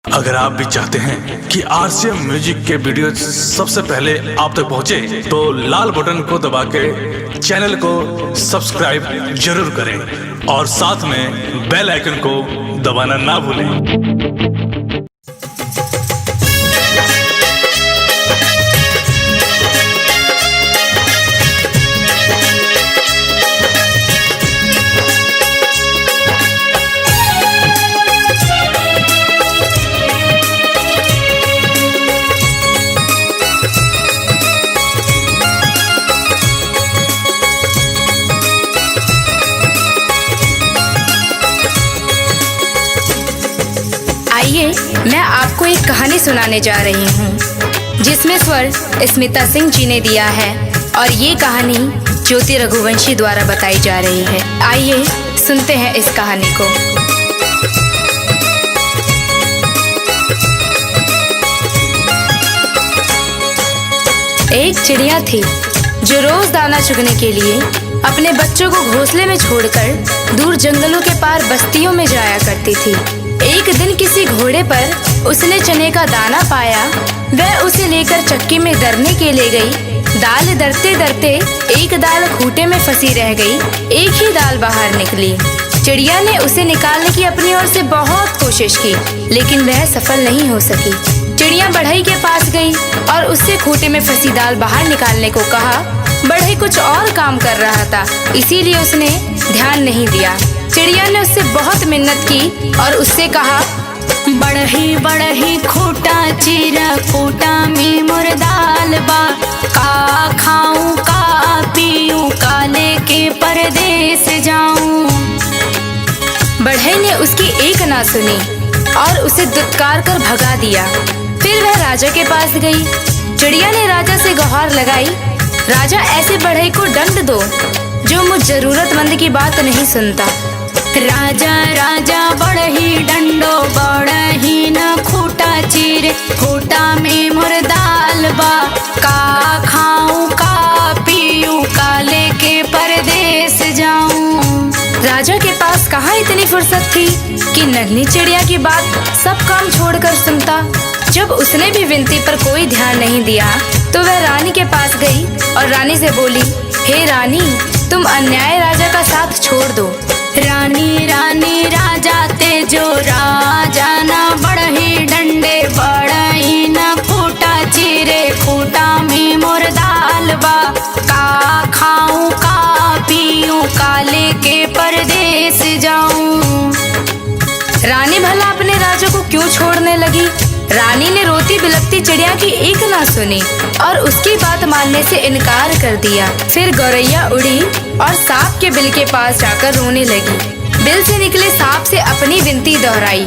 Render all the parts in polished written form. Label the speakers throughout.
Speaker 1: अगर आप भी चाहते हैं कि आरसीएम म्यूजिक के वीडियो सबसे पहले आप तक पहुंचे, तो लाल बटन को दबा के चैनल को सब्सक्राइब जरूर करें और साथ में बेल आइकन को दबाना ना भूलें।
Speaker 2: आइए मैं आपको एक कहानी सुनाने जा रही हूँ जिसमें स्वर स्मिता सिंह जी ने दिया है और ये कहानी ज्योति रघुवंशी द्वारा बताई जा रही है। आइए सुनते हैं इस कहानी को। एक चिड़िया थी जो रोज दाना चुगने के लिए अपने बच्चों को घोंसले में छोड़कर दूर जंगलों के पार बस्तियों में जाया करती थी। एक दिन किसी घोड़े पर उसने चने का दाना पाया। वह उसे लेकर चक्की में दरने के लिए गई। दाल दरते दरते एक दाल खूंटे में फंसी रह गई। एक ही दाल बाहर निकली। चिड़िया ने उसे निकालने की अपनी ओर से बहुत कोशिश की, लेकिन वह सफल नहीं हो सकी। चिड़िया बढ़ई के पास गई और उससे खूंटे में फंसी दाल बाहर निकालने को कहा। बढ़ई कुछ और काम कर रहा था, इसीलिए उसने ध्यान नहीं दिया। चिड़िया ने उससे बहुत मिन्नत की और उससे कहा, बढ़ही बढ़ही खूंटा चीरा, खूंटा में मोर दाल बा, का खाऊं का पीऊं, काले के परदेस जाऊं। बढ़ई ने उसकी एक ना सुनी और उसे दुत्कार कर भगा दिया। फिर वह राजा के पास गई। चिड़िया ने राजा से गुहार लगाई, राजा ऐसे बढ़ई को दंड दो जो मुझ जरूरतमंद की बात नहीं सुनता। राजा राजा बढ़ही डंडो, बढ़ही न खूंटा चीरे, खूंटा में मोर दाल बा, का खाऊं का पीऊं, काले के परदेस जाऊं। राजा के पास कहाँ इतनी फुर्सत थी कि नन्ही चिड़िया की बात सब काम छोड़कर सुनता। जब उसने भी विनती पर कोई ध्यान नहीं दिया तो वह रानी के पास गई और रानी से बोली, हे रानी, तुम अन्याय राजा का साथ छोड़ दो। रानी रानी राजा ते जो, राजा ना बढ़ही डंडे, बढ़ही ना खूंटा चीरे, खूंटा में मोर दाल बा, का खाऊं का पीऊं, काले के परदेस जाऊं। रानी भला अपने राजा को क्यों छोड़ने लगी? रानी ने रोती बिलखती चिड़िया की एक ना सुनी और उसकी बात मानने से इनकार कर दिया। फिर गौरैया उड़ी और सांप के बिल के पास जाकर रोने लगी। बिल से निकले सांप से अपनी विनती दोहराई,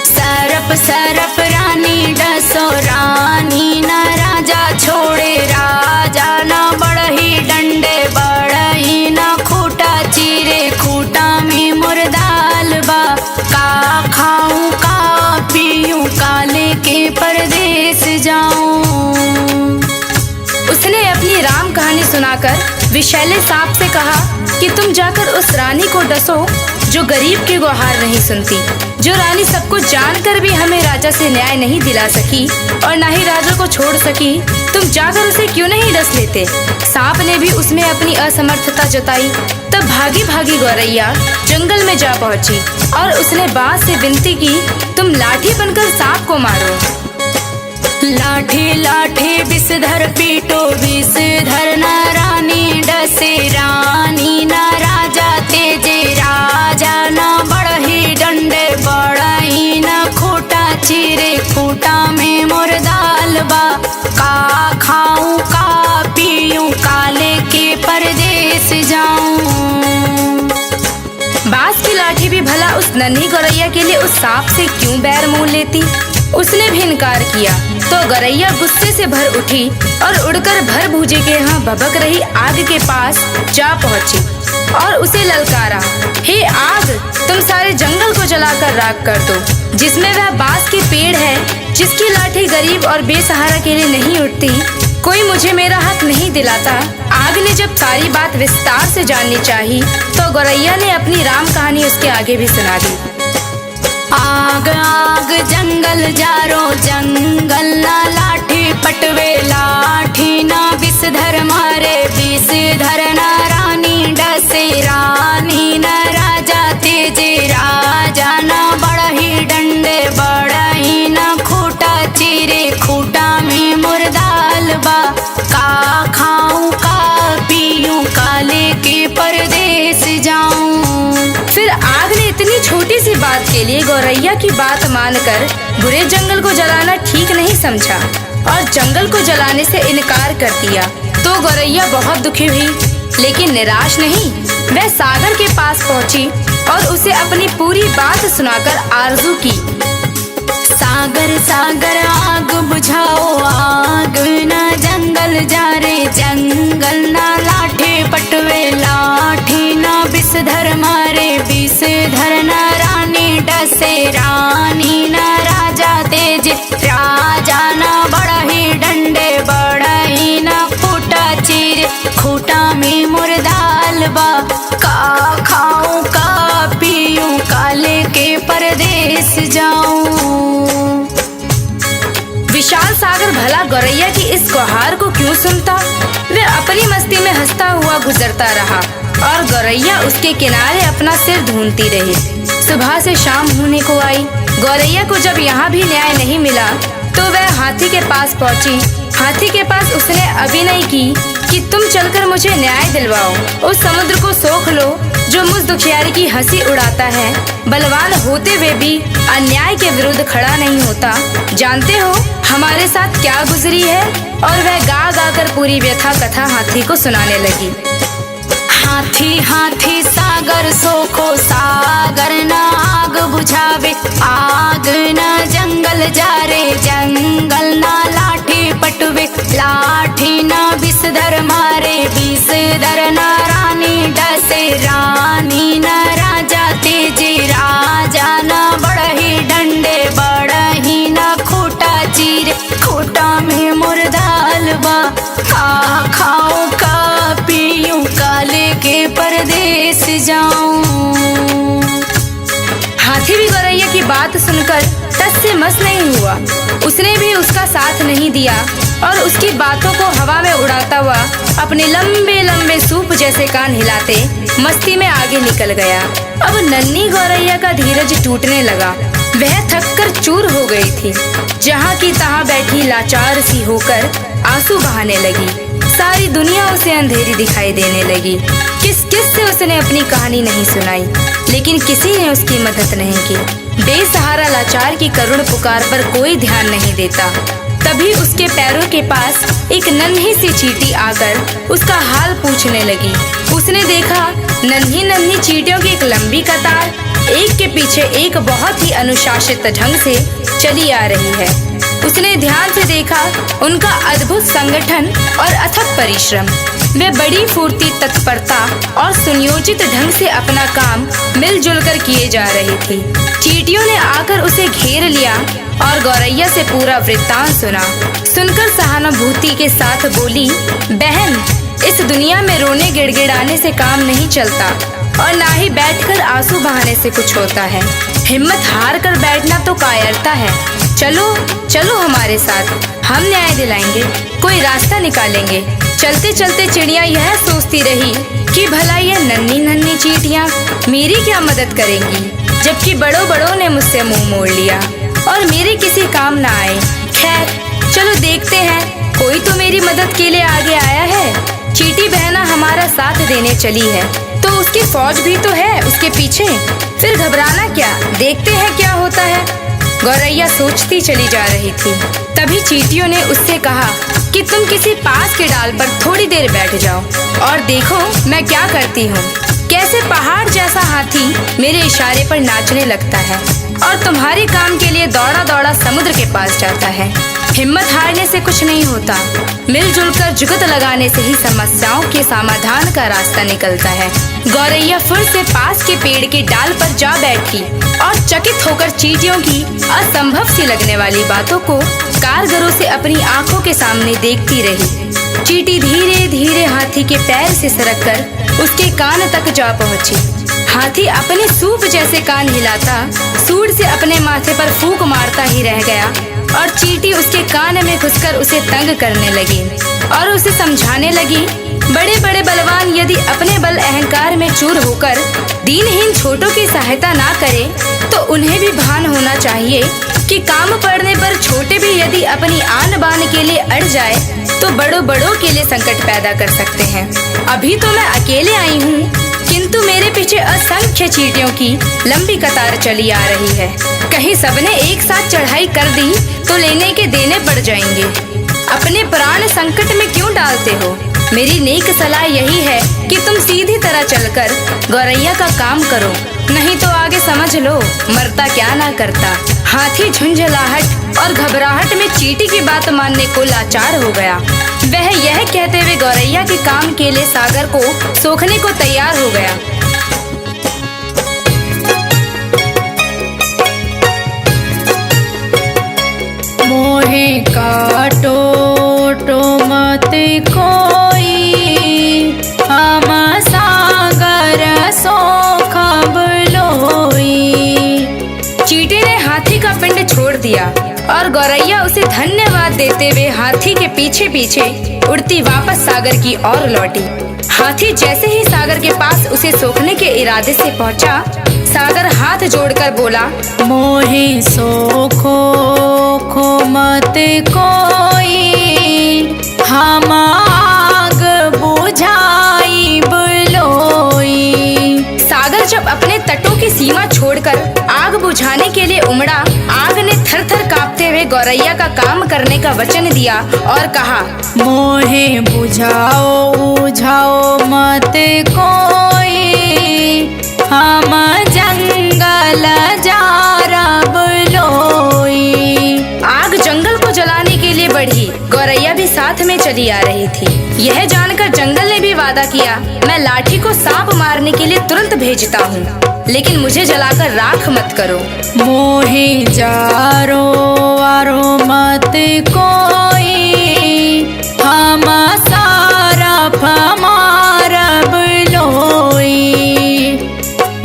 Speaker 2: सरप सरप रानी डसो, रानी ना राजा छोड़े, राजा ना बढ़ही डंडे, बढ़ही ना खूंटा चीरे, खूंटा में मोर दाल बा, का खाऊं का पीऊं, काले के परदेस जाऊं। उसने अपनी राम कहानी सुनाकर विषैले सांप से कहा कि तुम जाकर उस रानी को डसो जो गरीब की गुहार नहीं सुनती। जो रानी सब कुछ जानकर भी हमें राजा से न्याय नहीं दिला सकी और ना ही राजा को छोड़ सकी, तुम जाकर उसे क्यों नहीं डस लेते? सांप ने भी उसमें अपनी असमर्थता जताई। तब भागी भागी गौरैया जंगल में जा पहुंची और उसने बांस से विनती की, तुम लाठी बनकर सांप को मारो। लाठी लाठी विषधर पीटो, विषधर ना रानी डसे, रानी ना राजा तेजे, राजा ना बढ़ही डंडे, बढ़ही ना खूंटा चीरे, खूंटा में मोर दाल बा, का खाऊं का पीऊं, काले के परदेस जाऊं। बांस की लाठी भी भला उस नन्ही गौरैया के लिए उस सांप से क्यों बैर मोल लेती? उसने भी इनकार किया तो गौरैया गुस्से से भर उठी और उड़कर भर भूजे के यहाँ भभक रही आग के पास जा पहुंची और उसे ललकारा, हे आग, तुम सारे जंगल को जलाकर राख कर दो। जिसमें वह बांस की पेड़ है जिसकी लाठी गरीब और बेसहारा के लिए नहीं उठती, कोई मुझे मेरा हक नहीं दिलाता। आग ने जब सारी बात विस्तार से जाननी चाहिए तो गौरैया ने अपनी राम कहानी उसके आगे भी सुना दी। आग जारो जंगल ना लाठी पटवे लाठी ना विषधर मारे विषधर ना रानी डसे रानी ना राजा तेजे राजा ना बड़ही डंडे बड़ही ना खूटा चीरे खूटा में मुर्दाल बा का खाऊं का पीऊं काले के परदेस जाऊं। फिर आग ने इतनी छोटी सी बात के लिए गौरैया की बात मानकर बुरे जंगल को जलाना ठीक नहीं समझा और जंगल को जलाने से इनकार कर दिया। तो गौरैया बहुत दुखी हुई, लेकिन निराश नहीं। वह सागर के पास पहुंची और उसे अपनी पूरी बात सुनाकर आरजू की। सागर सागर आग बुझाओ आग ना जंगल जा रे जंगल ना लाठी पटवे लाठी ना विषधर मारे विषधर ना रानी डसे रानी ना राजा तेज राजा ना बड़ही डंडे बड़ही ना खूटा चीर खूटा में मुर्दाल बा का खाऊं का पीऊं काले के परदेस जाऊं। विशाल सागर भला गौरैया की इस गुहार को क्यों सुनता। वह अपनी मस्ती में हंसता हुआ गुजरता रहा और गौरैया उसके किनारे अपना सिर ढूंढती रही। सुबह से शाम होने को आई। गौरैया को जब यहाँ भी न्याय नहीं मिला तो वह हाथी के पास पहुँची। हाथी के पास उसने अभिनय की कि तुम चलकर मुझे न्याय दिलवाओ। उस समुद्र को सोख लो जो मुझ दुखियारी की हंसी उड़ाता है, बलवान होते हुए भी अन्याय के विरुद्ध खड़ा नहीं होता। जानते हो हमारे साथ क्या गुजरी है। और वह गा गा कर पूरी व्यथा कथा हाथी को सुनाने लगी। हाथी हाथी सागर सोखो सागर ना आग बुझावे आग ना जंगल जा रे जंगल ना लाठी पटवे लाठी ना विषधर मारे विषधर ना रानी डसे रानी ना राजा तेजे राजा ना बड़ही डंडे बड़ही ना खूटा चीर खूटा में मुर्दाल बा का खाऊं का पीऊं काले के परदेस जाऊं। हाथी भी गौरैया की बात सुनकर टस से मस नहीं हुआ। उसने भी उसका साथ नहीं दिया और उसकी बातों को हवा में उड़ाता हुआ अपने लंबे लंबे सूप जैसे कान हिलाते मस्ती में आगे निकल गया। अब नन्ही गौरैया का धीरज टूटने लगा। वह थक कर चूर हो गई थी। जहाँ की तहाँ बैठी लाचार सी होकर आंसू बहाने लगी। सारी दुनिया उसे अंधेरी दिखाई देने लगी। किस किस से उसने अपनी कहानी नहीं सुनाई, लेकिन किसी ने उसकी मदद नहीं की। बेसहारा लाचार की करुण पुकार पर कोई ध्यान नहीं देता। तभी उसके पैरों के पास एक नन्ही सी चींटी आकर उसका हाल पूछने लगी। उसने देखा नन्ही नन्ही चींटियों की एक लंबी कतार एक के पीछे एक बहुत ही अनुशासित ढंग से चली आ रही है। उसने ध्यान से देखा उनका अद्भुत संगठन और अथक परिश्रम। वे बड़ी फुर्ती तत्परता और सुनियोजित ढंग से अपना काम मिलजुल कर किए जा रही थी। चींटियों ने आकर उसे घेर लिया और गौरैया से पूरा वृत्तांत सुना। सुनकर सहानुभूति के साथ बोली, बहन, इस दुनिया में रोने गिड़गिड़ाने से काम नहीं चलता और ना ही बैठकर आंसू बहाने से कुछ होता है। हिम्मत हार कर बैठना तो कायरता है। चलो चलो हमारे साथ, हम न्याय दिलाएंगे, कोई रास्ता निकालेंगे। चलते चलते चिड़िया यह सोचती रही कि भला ये नन्ही नन्ही चींटियां मेरी क्या मदद करेंगी, जबकि बड़ों बड़ों ने मुझसे मुंह मोड़ लिया और मेरे किसी काम ना आए। खैर चलो देखते हैं, कोई तो मेरी मदद के लिए आगे आया है। चींटी बहना हमारा साथ देने चली है तो उसकी फौज भी तो है उसके पीछे। फिर घबराना क्या, देखते हैं क्या होता है। गौरैया सोचती चली जा रही थी। तभी चींटियों ने उससे कहा कि तुम किसी पास के डाल पर थोड़ी देर बैठ जाओ और देखो मैं क्या करती हूँ। कैसे पहाड़ जैसा हाथी मेरे इशारे पर नाचने लगता है और तुम्हारे काम के लिए दौड़ा दौड़ा समुद्र के पास जाता है। हिम्मत हारने से कुछ नहीं होता, मिलजुल कर जुगत लगाने से ही समस्याओं के समाधान का रास्ता निकलता है। गौरैया फिर से पास के पेड़ के डाल पर जा बैठी और चकित होकर चींटियों की असंभव सी लगने वाली बातों को कारगरों से अपनी आंखों के सामने देखती रही। चींटी धीरे धीरे हाथी के पैर से सरककर उसके कान तक जा पहुंची। हाथी अपने सूप जैसे कान हिलाता सूंड से अपने माथे पर फूंक मारता आता ही रह गया और चींटी उसके कान में घुसकर उसे तंग करने लगी और उसे समझाने लगी, बड़े बड़े बलवान यदि अपने बल अहंकार में चूर होकर दीनहीन छोटों की सहायता ना करे तो उन्हें भी भान होना चाहिए कि काम पड़ने पर छोटे भी यदि अपनी आन बान के लिए अड़ जाए तो बड़ों बड़ों के लिए संकट पैदा कर सकते हैं। अभी तो मैं अकेले आई हूँ, किंतु मेरे पीछे असंख्य चींटियों की लंबी कतार चली आ रही है। कहीं सबने एक साथ चढ़ाई कर दी तो लेने के देने पड़ जाएंगे। अपने प्राण संकट में क्यों डालते हो? मेरी नेक सलाह यही है कि तुम सीधी तरह चलकर गौरैया का काम करो, नहीं तो आगे समझ लो मरता क्या ना करता। हाथी झुंझलाहट और घबराहट में चींटी की बात मानने को लाचार हो गया। वह यह कहते हुए गौरैया के काम के लिए सागर को सोखने को तैयार हो गया।
Speaker 3: मोहे काटो तो मत कोई, हम सागर सोखब लोई।
Speaker 2: चींटी ने हाथी का पिंड छोड़ दिया और गौरैया उसे धन्यवाद देते हुए हाथी के पीछे पीछे उड़ती वापस सागर की ओर लौटी। हाथी जैसे ही सागर के पास उसे सोखने के इरादे से पहुंचा, सागर हाथ जोड़कर बोला,
Speaker 3: मोहे सोखो खो मत कोई, हम आग बुझाई बलोई।
Speaker 2: सागर जब अपने तटों की सीमा छोड़कर आग बुझाने के लिए उमड़ा, आग ने थर थर कांपते हुए गौरैया का काम करने का वचन दिया और कहा,
Speaker 3: मोहे बुझाओ बुझाओ मत कोई, हम जंगल जारब लोई।
Speaker 2: आग जंगल को जलाने के लिए बढ़ी, गौरैया भी साथ में चली आ रही थी। यह जानकर जंगल ने भी वादा किया, मैं लाठी को सांप मारने के लिए तुरंत भेजता हूँ, लेकिन मुझे जलाकर राख मत करो।
Speaker 3: मोहे जारो वारो मत कोई, हम सारा मारब लोई।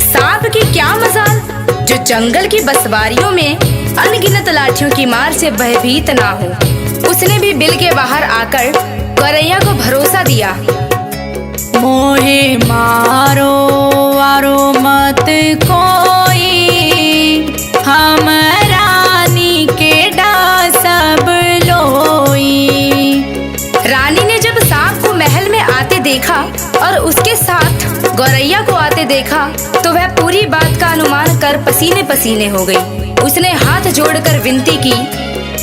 Speaker 2: सांप की क्या मजाल जो जंगल की बसवारियों में अनगिनत लाठियों की मार से भयभीत ना हो। उसने भी बिल के बाहर आकर गौरैया को भरोसा दिया,
Speaker 3: मोहे मारो वारो मत कोई, हम रानी के डासब लोई।
Speaker 2: रानी ने जब सांप को महल में आते देखा और उसके साथ गौरैया को आते देखा तो वह पूरी बात का अनुमान कर पसीने पसीने हो गई। उसने हाथ जोड़कर विनती की,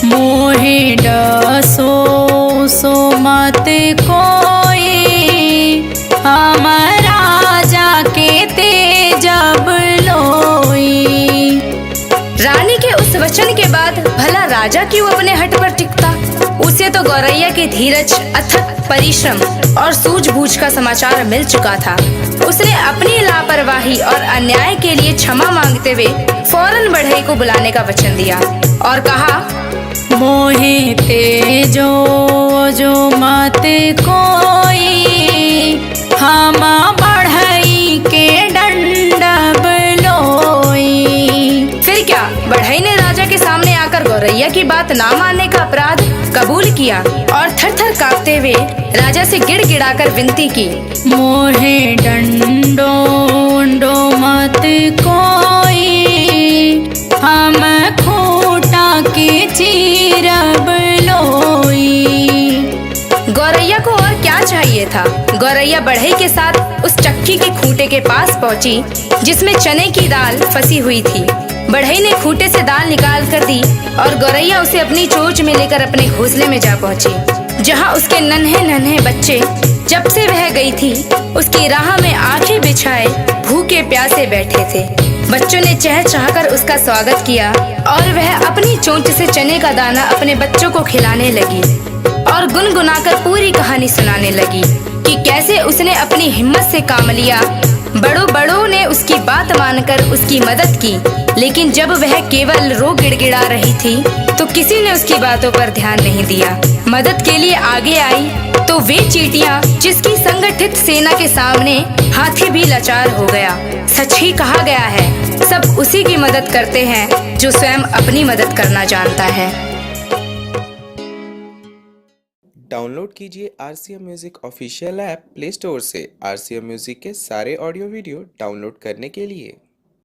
Speaker 3: मोहे डसो सो मत कोई, हम राजा के तेजब लोई।
Speaker 2: रानी के उस वचन के बाद भला राजा क्यों अपने हट पर टिकता? उसे तो गौरैया की धीरज, अथक परिश्रम और सूझबूझ का समाचार मिल चुका था। उसने अपनी लापरवाही और अन्याय के लिए क्षमा मांगते हुए फौरन बढ़ई को बुलाने का वचन दिया और कहा,
Speaker 3: मोहे तेजो जो मत कोई, हम बढ़ई के दंडब लोई।
Speaker 2: फिर क्या, बढ़ई ने राजा के सामने आकर गौरैया की बात ना मानने का अपराध कबूल किया और थर थर कांपते हुए राजा से गिड़गिड़ाकर विनती की,
Speaker 3: मोहे डंडो डो मत कोई, हम खूटा के चीरब लोई।
Speaker 2: गौरैया को और क्या चाहिए था? गौरैया बढ़ई के साथ उस चक्की के खूंटे के पास पहुंची जिसमें चने की दाल फंसी हुई थी। बढ़ई ने खूंटे से दाल निकाल कर दी और गौरैया उसे अपनी चोंच में लेकर अपने घोंसले में जा पहुंची, जहां उसके नन्हे नन्हे बच्चे जब से वह गई थी उसकी राह में आंखें बिछाए भूखे प्यासे बैठे थे। बच्चों ने चहचहाकर उसका स्वागत किया और वह अपनी चोंच से चने का दाना अपने बच्चों को खिलाने लगी और गुनगुनाकर पूरी कहानी सुनाने लगी कि कैसे उसने अपनी हिम्मत से काम लिया, बड़ों बड़ों ने उसकी बात मानकर उसकी मदद की, लेकिन जब वह केवल रो गिड़गिड़ा रही थी तो किसी ने उसकी बातों पर ध्यान नहीं दिया। मदद के लिए आगे आई तो वे चींटियां जिसकी संगठित सेना के सामने हाथी भी लाचार हो गया। सच ही कहा गया है, सब उसी की मदद करते हैं जो स्वयं अपनी मदद करना जानता है।
Speaker 4: डाउनलोड कीजिए RCM music official app play store से। RCM म्यूजिक के सारे ऑडियो वीडियो डाउनलोड करने के लिए